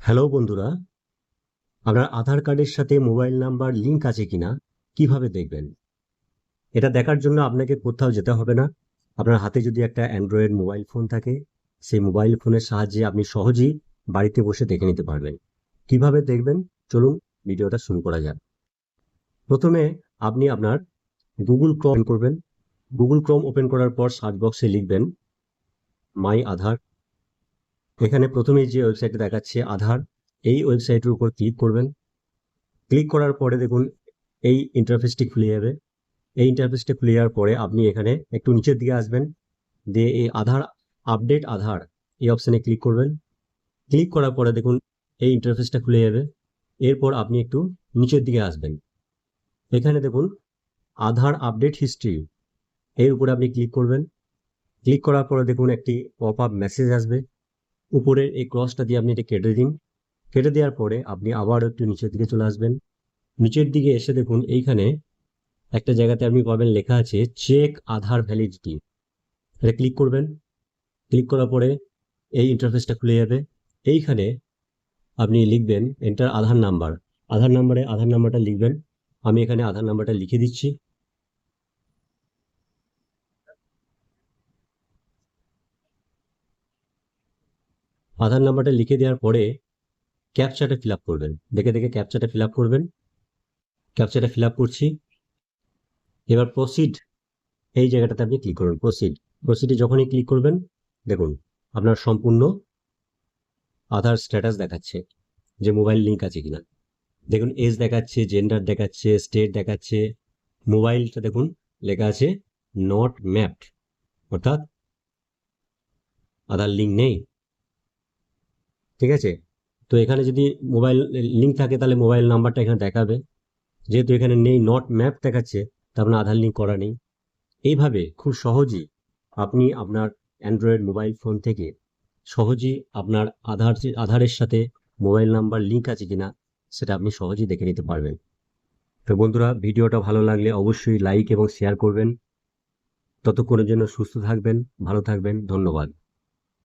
Hello বন্ধুরা, আপনার আধার কার্ডের সাথে মোবাইল নাম্বার লিংক আছে কিনা কিভাবে দেখবেন? এটা দেখার জন্য আপনাকে কোথাও যেতে হবে না। আপনার হাতে যদি একটা অ্যান্ড্রয়েড মোবাইল ফোন থাকে, সেই মোবাইল ফোনের সাহায্যে আপনি সহজেই বাড়িতে বসে দেখে নিতে পারবেন। কিভাবে দেখবেন? চলুন ভিডিওটা শুরু করা যাক। প্রথমে আপনি আপনার গুগল ক্রোম ওপেন করবেন। গুগল ক্রোম ওপেন করার পর সার্চ বক্সে লিখবেন মাই আধার। এখানে প্রথমেই যে ওয়েবসাইটটা দেখাচ্ছে আধার, এই ওয়েবসাইটের উপর ক্লিক করবেন। ক্লিক করার পরে দেখুন এই ইন্টারফেসটি খুলে যাবে। এই ইন্টারফেসটা খুলে যাওয়ার পরে আপনি এখানে একটু নিচের দিকে আসবেন, দিয়ে এই আধার আপডেট আধার এই অপশানে ক্লিক করবেন। ক্লিক করার পরে দেখুন এই ইন্টারফেসটা খুলে যাবে। এরপর আপনি একটু নিচের দিকে আসবেন, এখানে দেখুন আধার আপডেট হিস্ট্রি, এর উপরে আপনি ক্লিক করবেন। ক্লিক করার পরে দেখুন একটি পপ আপ মেসেজ আসবে, উপরের এই ক্রসটা দিয়ে আপনি এটা কেটে দিন। কেটে দেওয়ার পরে আপনি আবার একটু নিচের দিকে চলে আসবেন। নিচের দিকে এসে দেখুন এইখানে একটা জায়গাতে আপনি পাবেন লেখা আছে চেক আধার ভ্যালিডিটি, এটা ক্লিক করবেন। ক্লিক করার পরে এই ইন্টারফেসটা খুলে যাবে। এইখানে আপনি লিখবেন এন্টার আধার নাম্বার। আধার নাম্বারে আধার নাম্বারটা লিখবেন। আমি এখানে আধার নাম্বারটা লিখে দিচ্ছি। আধার নাম্বারটা লিখে দেওয়ার পরে ক্যাপচাটা ফিল আপ করবেন, দেখে দেখে ক্যাপচাটা ফিল আপ করবেন। ক্যাপচাটা ফিল আপ করছি। এবার প্রসিড এই জায়গাটাতে আপনি ক্লিক করবেন। প্রসিডে যখনই ক্লিক করবেন দেখুন আপনার সম্পূর্ণ আধার স্ট্যাটাস দেখাচ্ছে যে মোবাইল লিঙ্ক আছে কিনা। দেখুন এজ দেখাচ্ছে, জেন্ডার দেখাচ্ছে, স্টেট দেখাচ্ছে, মোবাইলটা দেখুন লেখা আছে নট ম্যাপড, অর্থাৎ আধার লিঙ্ক নেই। ঠিক আছে, তো এখানে যদি মোবাইল লিঙ্ক থাকে তাহলে মোবাইল নাম্বারটা এখানে দেখাবে, যেহেতু এখানে নেই নট ম্যাপ দেখাচ্ছে, তার মানে আধার লিঙ্ক করা নেই। এইভাবে খুব সহজেই আপনি আপনার অ্যান্ড্রয়েড মোবাইল ফোন থেকে সহজেই আপনার আধারের সাথে মোবাইল নাম্বার লিঙ্ক আছে কিনা সেটা আপনি সহজেই দেখে নিতে পারবেন। তো বন্ধুরা, ভিডিওটা ভালো লাগলে অবশ্যই লাইক এবং শেয়ার করবেন। ততক্ষণের জন্য সুস্থ থাকবেন, ভালো থাকবেন, ধন্যবাদ।